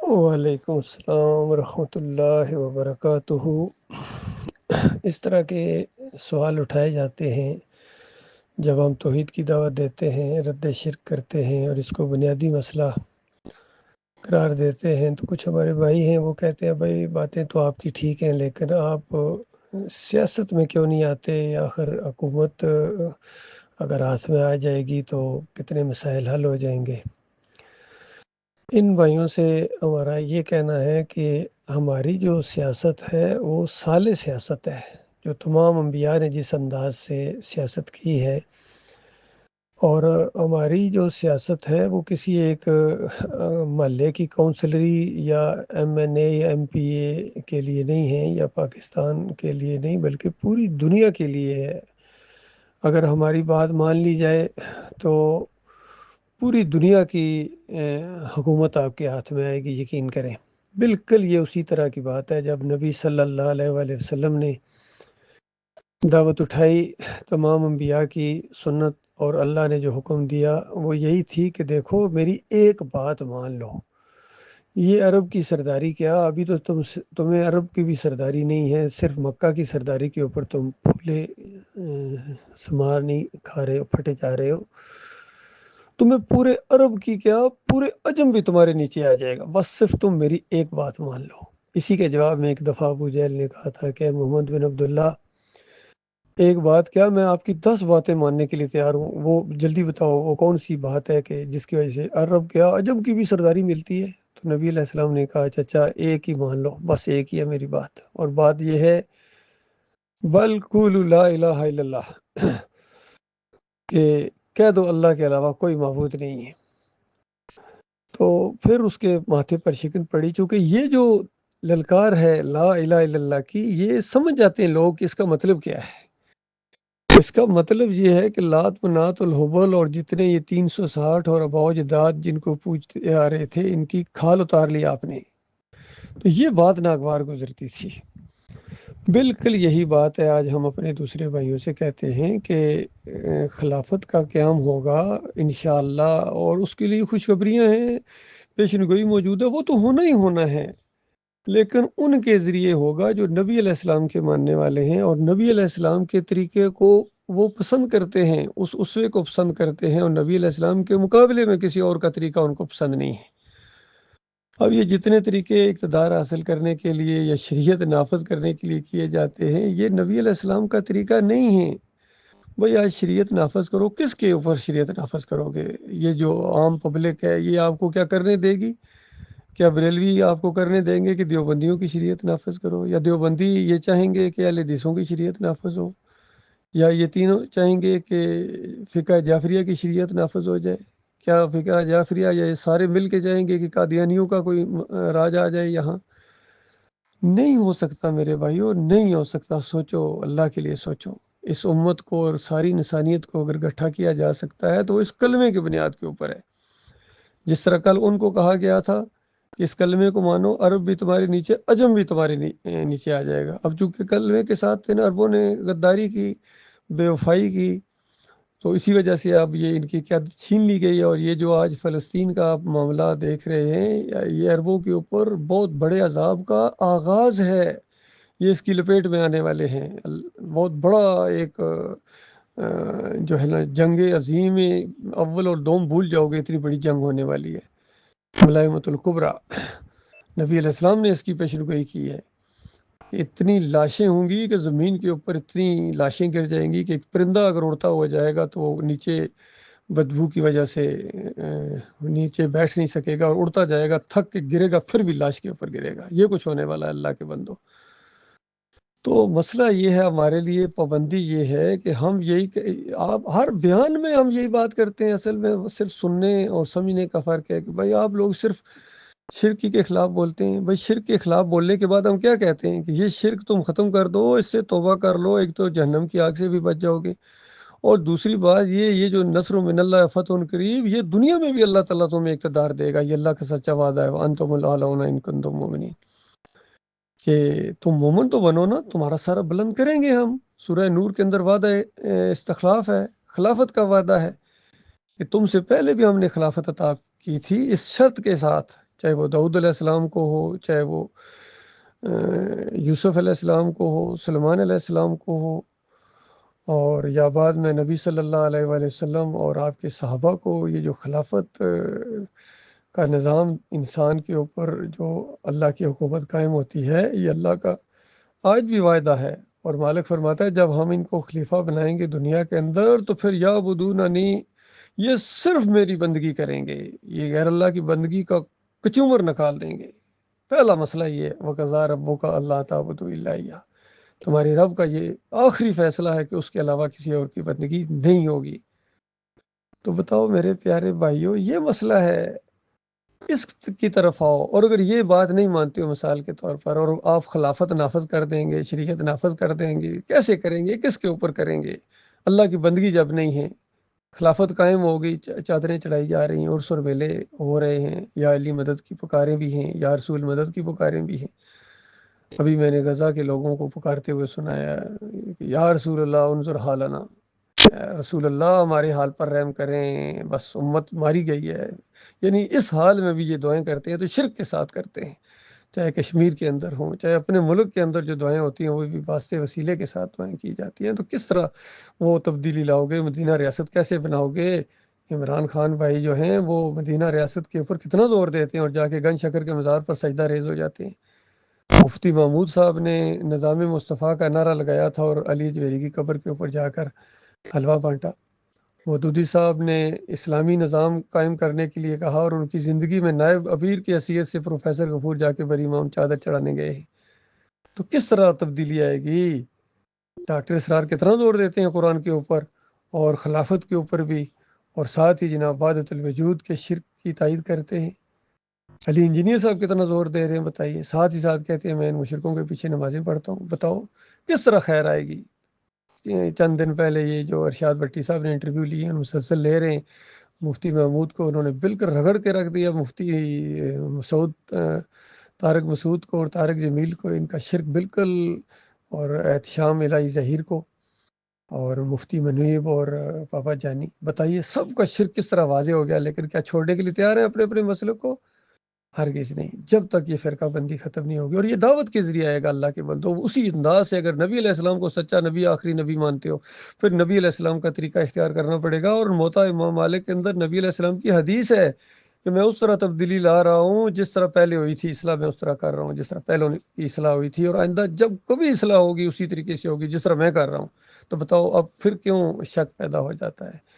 وعلیکم السلام ورحمۃ اللہ وبرکاتہ۔ اس طرح کے سوال اٹھائے جاتے ہیں جب ہم توحید کی دعوت دیتے ہیں، رد شرک کرتے ہیں اور اس کو بنیادی مسئلہ قرار دیتے ہیں، تو کچھ ہمارے بھائی ہیں وہ کہتے ہیں بھائی باتیں تو آپ کی ٹھیک ہیں، لیکن آپ سیاست میں کیوں نہیں آتے؟ آخر حکومت اگر ہاتھ میں آ جائے گی تو کتنے مسائل حل ہو جائیں گے۔ ان بھائیوں سے ہمارا یہ کہنا ہے کہ ہماری جو سیاست ہے وہ صالح سیاست ہے، جو تمام انبیاء نے جس انداز سے سیاست کی ہے، اور ہماری جو سیاست ہے وہ کسی ایک محلے کی کونسلری یا ایم این اے یا ایم پی اے کے لیے نہیں ہے، یا پاکستان کے لیے نہیں، بلکہ پوری دنیا کے لیے ہے۔ اگر ہماری بات مان لی جائے تو پوری دنیا کی حکومت آپ کے ہاتھ میں آئے گی، یقین کریں۔ بالکل یہ اسی طرح کی بات ہے جب نبی صلی اللہ علیہ وآلہ وسلم نے دعوت اٹھائی تمام انبیاء کی سنت، اور اللہ نے جو حکم دیا وہ یہی تھی کہ دیکھو میری ایک بات مان لو۔ یہ عرب کی سرداری کیا، ابھی تو تمہیں عرب کی بھی سرداری نہیں ہے، صرف مکہ کی سرداری کے اوپر تم پھولے سمار نہیں کھا رہے ہو، پھٹے جا رہے ہو۔ تمہیں پورے عرب کی کیا، پورے عجم بھی تمہارے نیچے آ جائے گا، بس صرف تم میری ایک بات مان لو۔ اسی کے جواب میں ایک دفعہ ابو جہل نے کہا تھا کہ محمد بن عبداللہ ایک بات کیا، میں آپ کی 10 باتیں ماننے کے لیے تیار ہوں، وہ جلدی بتاؤ وہ کون سی بات ہے کہ جس کی وجہ سے عرب کیا عجم کی بھی سرداری ملتی ہے؟ تو نبی علیہ السلام نے کہا چچا ایک ہی مان لو، بس ایک ہی ہے میری بات، اور بات یہ ہے بل قولوا لا الہ الا اللہ، کہ کہہ دو اللہ کے علاوہ کوئی معبود نہیں ہے۔ تو پھر اس کے ماتھے پر شکن پڑی، چونکہ یہ جو للکار ہے لا الہ الا اللہ کی، یہ سمجھ جاتے ہیں لوگ کہ اس کا مطلب کیا ہے۔ اس کا مطلب یہ ہے کہ لات منات الحبل اور جتنے یہ 360 اور اباؤ جداد جن کو پوجتے آ رہے تھے، ان کی کھال اتار لی آپ نے۔ تو یہ بات ناگوار گزرتی تھی۔ بالکل یہی بات ہے آج ہم اپنے دوسرے بھائیوں سے کہتے ہیں کہ خلافت کا قیام ہوگا انشاءاللہ، اور اس کے لیے خوشخبریاں ہیں، پیشن گوئی موجود ہے، وہ تو ہونا ہی ہونا ہے، لیکن ان کے ذریعے ہوگا جو نبی علیہ السلام کے ماننے والے ہیں، اور نبی علیہ السلام کے طریقے کو وہ پسند کرتے ہیں، اس اسوے کو پسند کرتے ہیں، اور نبی علیہ السلام کے مقابلے میں کسی اور کا طریقہ ان کو پسند نہیں ہے۔ اب یہ جتنے طریقے اقتدار حاصل کرنے کے لیے یا شریعت نافذ کرنے کے لیے کیے جاتے ہیں، یہ نبی علیہ السلام کا طریقہ نہیں ہے۔ بھئی آج شریعت نافذ کرو، کس کے اوپر شریعت نافذ کرو گے؟ یہ جو عام پبلک ہے یہ آپ کو کیا کرنے دے گی؟ کیا بریلوی آپ کو کرنے دیں گے کہ دیوبندیوں کی شریعت نافذ کرو، یا دیوبندی یہ چاہیں گے کہ اہل حدیثوں کی شریعت نافذ ہو، یا یہ تینوں چاہیں گے کہ فقہ جعفریہ کی شریعت نافذ ہو جائے؟ کیا فقہ جعفریہ یا یہ سارے مل کے چاہیں گے کہ قادیانیوں کا کوئی راج آ جائے یہاں؟ نہیں ہو سکتا میرے بھائیو، نہیں ہو سکتا۔ سوچو، اللہ کے لیے سوچو۔ اس امت کو اور ساری انسانیت کو اگر گٹھا کیا جا سکتا ہے تو اس کلمے کی بنیاد کے اوپر ہے۔ جس طرح کل ان کو کہا گیا تھا کہ اس کلمے کو مانو، عرب بھی تمہارے نیچے، عجم بھی تمہارے نیچے آ جائے گا۔ اب چونکہ کلمے کے ساتھ ان عربوں نے غداری کی، بے وفائی کی، تو اسی وجہ سے اب یہ ان کی قیادت چھین لی گئی ہے، اور یہ جو آج فلسطین کا آپ معاملہ دیکھ رہے ہیں، یہ عربوں کے اوپر بہت بڑے عذاب کا آغاز ہے۔ یہ اس کی لپیٹ میں آنے والے ہیں، بہت بڑا ایک جو ہے نا جنگ عظیم، اول اور دوم بھول جاؤ گے، اتنی بڑی جنگ ہونے والی ہے، ملائمت الکبریٰ۔ نبی علیہ السلام نے اس کی پیشن گوئی کی ہے۔ اتنی لاشیں ہوں گی کہ زمین کے اوپر اتنی لاشیں گر جائیں گی کہ ایک پرندہ اگر اڑتا ہوا جائے گا تو وہ نیچے بدبو کی وجہ سے نیچے بیٹھ نہیں سکے گا، اور اڑتا جائے گا، تھک کے گرے گا، پھر بھی لاش کے اوپر گرے گا۔ یہ کچھ ہونے والا ہے اللہ کے بندو۔ تو مسئلہ یہ ہے، ہمارے لیے پابندی یہ ہے کہ ہم یہی، آپ ہر بیان میں ہم یہی بات کرتے ہیں، اصل میں صرف سننے اور سمجھنے کا فرق ہے کہ بھائی آپ لوگ صرف شرک کے خلاف بولتے ہیں۔ بھائی شرک کے خلاف بولنے کے بعد ہم کیا کہتے ہیں کہ یہ شرک تم ختم کر دو، اس سے توبہ کر لو، ایک تو جہنم کی آگ سے بھی بچ جاؤ گے، اور دوسری بات یہ جو نصر من اللہ فتح قریب، یہ دنیا میں بھی اللہ تعالیٰ تمہیں اقتدار دے گا، یہ اللہ کا سچا وعدہ ہے، وانتم الاعلون ان کنتم مؤمنین، کہ تم مومن تو بنو نا، تمہارا سارا بلند کریں گے ہم۔ سورہ نور کے اندر وعدہ استخلاف ہے، خلافت کا وعدہ ہے کہ تم سے پہلے بھی ہم نے خلافت عطا کی تھی، اس شرط کے ساتھ چاہے وہ داؤد علیہ السلام کو ہو، چاہے وہ یوسف علیہ السلام کو ہو، سلیمان علیہ السلام کو ہو، اور یا بعد میں نبی صلی اللہ علیہ وآلہ وسلم اور آپ کے صحابہ کو، یہ جو خلافت کا نظام انسان کے اوپر جو اللہ کی حکومت قائم ہوتی ہے، یہ اللہ کا آج بھی وعدہ ہے۔ اور مالک فرماتا ہے جب ہم ان کو خلیفہ بنائیں گے دنیا کے اندر تو پھر یعبدوننی، یہ صرف میری بندگی کریں گے، یہ غیر اللہ کی بندگی کا کچومر نکال دیں گے۔ پہلا مسئلہ یہ ہے، وَقَضَىٰ رَبُّكَ أَلَّا تَعْبُدُوا إِلَّا إِيَّاهُ، تمہاری رب کا یہ آخری فیصلہ ہے کہ اس کے علاوہ کسی اور کی بندگی نہیں ہوگی۔ تو بتاؤ میرے پیارے بھائیوں، یہ مسئلہ ہے، اس کی طرف آؤ۔ اور اگر یہ بات نہیں مانتے ہو مثال کے طور پر، اور آپ خلافت نافذ کر دیں گے، شریعت نافذ کر دیں گے، کیسے کریں گے؟ کس کے اوپر کریں گے؟ اللہ کی بندگی جب نہیں ہے، خلافت قائم ہو گئی، چادریں چڑھائی جا رہی ہیں، عرس اور میلے ہو رہے ہیں، یا علی مدد کی پکاریں بھی ہیں، یا رسول مدد کی پکاریں بھی ہیں۔ ابھی میں نے غزہ کے لوگوں کو پکارتے ہوئے سنایا، یا رسول اللہ انظر حالنا، رسول اللہ ہمارے حال پر رحم کریں، بس امت ماری گئی ہے۔ یعنی اس حال میں بھی یہ دعائیں کرتے ہیں، تو شرک کے ساتھ کرتے ہیں، چاہے کشمیر کے اندر ہوں، چاہے اپنے ملک کے اندر جو دعائیں ہوتی ہیں وہ بھی واسطے وسیلے کے ساتھ دعائیں کی جاتی ہیں۔ تو کس طرح وہ تبدیلی لاؤ گے؟ مدینہ ریاست کیسے بناؤ گے؟ عمران خان بھائی جو ہیں وہ مدینہ ریاست کے اوپر کتنا زور دیتے ہیں، اور جا کے گنج شکر کے مزار پر سجدہ ریز ہو جاتے ہیں۔ مفتی محمود صاحب نے نظام مصطفیٰ کا نعرہ لگایا تھا اور علی جویری کی قبر کے اوپر جا کر حلوہ بانٹا۔ مودودی صاحب نے اسلامی نظام قائم کرنے کے لیے کہا، اور ان کی زندگی میں نائب امیر کی حیثیت سے پروفیسر غفور جا کے بری امام چادر چڑھانے گئے ہیں۔ تو کس طرح تبدیلی آئے گی؟ ڈاکٹر اسرار کتنا زور دیتے ہیں قرآن کے اوپر اور خلافت کے اوپر بھی، اور ساتھ ہی جناب وحدت الوجود کے شرک کی تائید کرتے ہیں۔ علی انجینئر صاحب کتنا زور دے رہے ہیں بتائیے، ساتھ ہی ساتھ کہتے ہیں میں ان مشرکوں کے پیچھے نمازیں پڑھتا ہوں۔ بتاؤ کس طرح خیر آئے گی؟ چند دن پہلے یہ جو ارشاد بھٹی صاحب نے انٹرویو لی ہے، مسلسل لے رہے ہیں، مفتی محمود کو انہوں نے بالکل رگڑ کے رکھ دیا، مفتی مسعود طارق مسعود کو اور طارق جمیل کو، ان کا شرک بالکل، اور احتشام الہی ظہیر کو، اور مفتی منیب اور پاپا جانی، بتائیے سب کا شرک کس طرح واضح ہو گیا۔ لیکن کیا چھوڑنے کے لیے تیار ہیں اپنے اپنے مسلک کو؟ ہرگز نہیں، جب تک یہ فرقہ بندی ختم نہیں ہوگی۔ اور یہ دعوت کے ذریعے آئے گا اللہ کے بندو، اسی انداز سے اگر نبی علیہ السلام کو سچا نبی، آخری نبی مانتے ہو، پھر نبی علیہ السلام کا طریقہ اختیار کرنا پڑے گا۔ اور موطا امام مالک کے اندر نبی علیہ السلام کی حدیث ہے کہ میں اس طرح تبدیلی لا رہا ہوں جس طرح پہلے ہوئی تھی اصلاح، میں اس طرح کر رہا ہوں جس طرح پہلے کی اصلاح ہوئی تھی، اور آئندہ جب کبھی اصلاح ہوگی اسی طریقے سے ہوگی جس طرح میں کر رہا ہوں۔ تو بتاؤ اب پھر کیوں شک پیدا ہو جاتا ہے؟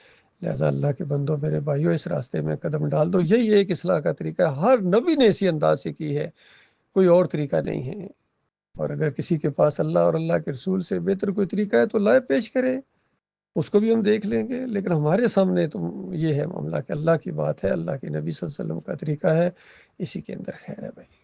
لہٰذا اللہ کے بندوں، میرے بھائیوں، اس راستے میں قدم ڈال دو، یہی ایک اصلاح کا طریقہ ہے، ہر نبی نے اسی انداز سے کی ہے، کوئی اور طریقہ نہیں ہے۔ اور اگر کسی کے پاس اللہ اور اللہ کے رسول سے بہتر کوئی طریقہ ہے تو لائے پیش کرے، اس کو بھی ہم دیکھ لیں گے۔ لیکن ہمارے سامنے تو یہ ہے معاملہ کہ اللہ کی بات ہے، اللہ کے نبی صلی اللہ علیہ وسلم کا طریقہ ہے، اسی کے اندر خیر ہے بھائی۔